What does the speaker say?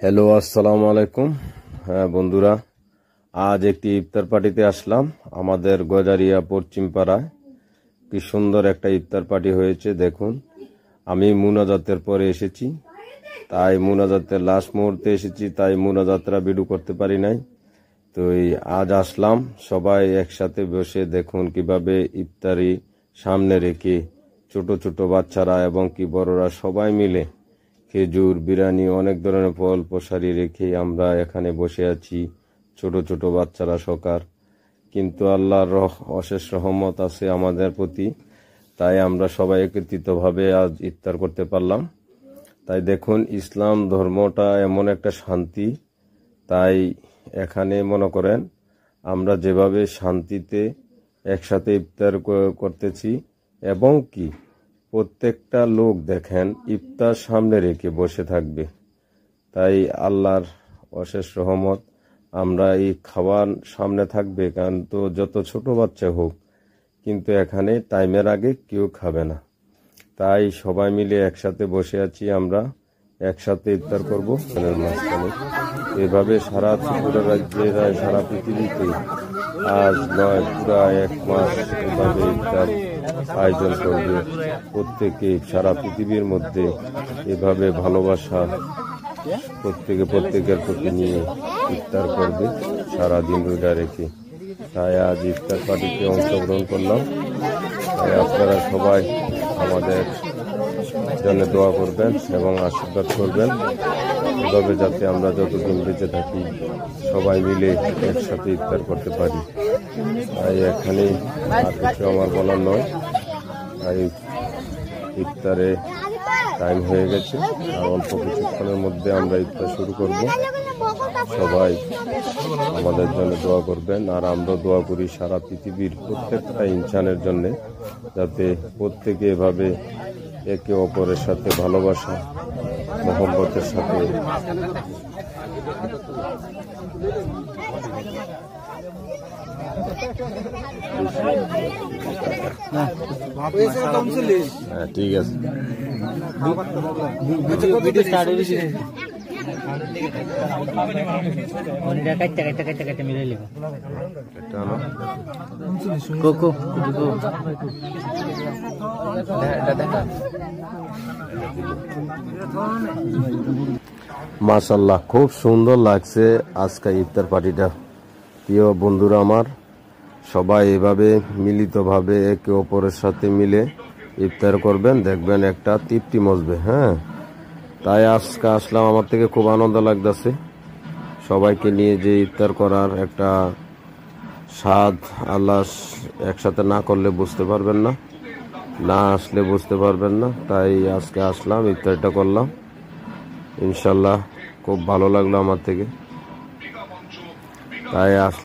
Hello, আসসালামু আলাইকুম। হ্যাঁ বন্ধুরা, আজ একটি ইফতার পার্টিতে আসলাম আমাদের গজারিয়া পশ্চিম পাড়ায়। কি সুন্দর একটা ইফতার পার্টি হয়েছে দেখুন। আমি মুনাজাতের পরে এসেছি, তাই মুনাজাতের লাস্ট মুহূর্তে এসেছি, তাই মুনাজাতরা ভিডিও করতে পারি নাই। তো আজ আসলাম, সবাই একসাথে বসে দেখুন কিভাবে ইফতারি সামনে রেখে ছোট ছোট বাচ্চারা এবং কি বড়রা সবাই মিলে খেজুর, বিরিয়ানি, অনেক ধরনের ফল প্রসারি রেখে আমরা এখানে বসে আছি, ছোট ছোট বাচ্চারা সকার। কিন্তু আল্লাহর অশেষ রহমত আছে আমাদের প্রতি, তাই আমরা সবাই একত্রিতভাবে আজ ইফতার করতে পারলাম। তাই দেখুন, ইসলাম ধর্মটা এমন একটা শান্তি, তাই এখানে মনে করেন আমরা যেভাবে শান্তিতে একসাথে ইফতার করতেছি এবং কি প্রত্যেকটা লোক দেখেন ইফতার সামনে রেখে বসে থাকবে। তাই আল্লাহর অশেষ রহমত, আমরা এই খাবার সামনে থাকবে, কারণ তো যত ছোট বাচ্চা হোক, কিন্তু এখানে টাইমের আগে কেউ খাবে না। তাই সবাই মিলে একসাথে বসে আছি, আমরা একসাথে ইফতার করবো মাঝখানে। এভাবে সারা ত্রিপুরা রাজ্যে, সারা পৃথিবীতে আজ নয়, পুরা এক মাস এভাবে ইফতার আয়োজন করবে। প্রত্যেকে সারা পৃথিবীর মধ্যে এভাবে ভালোবাসা প্রত্যেকের প্রতি নিয়ে ইফতার করবে সারাদিন রোজা রেখে। তাই আজ ইফতার পার্টিতে অংশগ্রহণ করলাম। তাই আপনারা সবাই আমাদের জন্য দোয়া করবেন এবং আশীর্বাদ করবেন, এভাবে যাতে আমরা যতদিন বেঁচে থাকি সবাই মিলে একসাথে ইফতার করতে পারি। তাই এখানে আর কিছু আমার বলার নয়। তাই ইফতারে টাইম হয়ে গেছে, আর অল্প কিছুক্ষণের মধ্যে আমরা ইফতার শুরু করব। সবাই আমাদের জন্য দোয়া করবেন, আর আমরা দোয়া করি সারা পৃথিবীর প্রত্যেকটা ইনসানের জন্য, যাতে প্রত্যেকে এভাবে একে অপরের সাথে ভালোবাসা মহব্বতের সাথে ঠিক আছে। মাশাআল্লাহ, খুব সুন্দর লাগছে আজকে ইফতার পার্টিটা। প্রিয় বন্ধুরা আমার, সবাই এভাবে মিলিতভাবে একে অপরের সাথে মিলে ইফতার করবেন, দেখবেন একটা তৃপ্তি মজবে। হ্যাঁ, তাই আজকে আসলাম, আমার থেকে খুব আনন্দ লাগতেছে সবাইকে নিয়ে যে ইফতার করার একটা স্বাদ। আল্লাহ একসাথে না করলে বুঝতে পারবেন না, না আসলে বুঝতে পারবেন না। তাই আজকে আসলাম, ইফতারটা করলাম, ইনশাল্লাহ খুব ভালো লাগলো আমার থেকে। তাই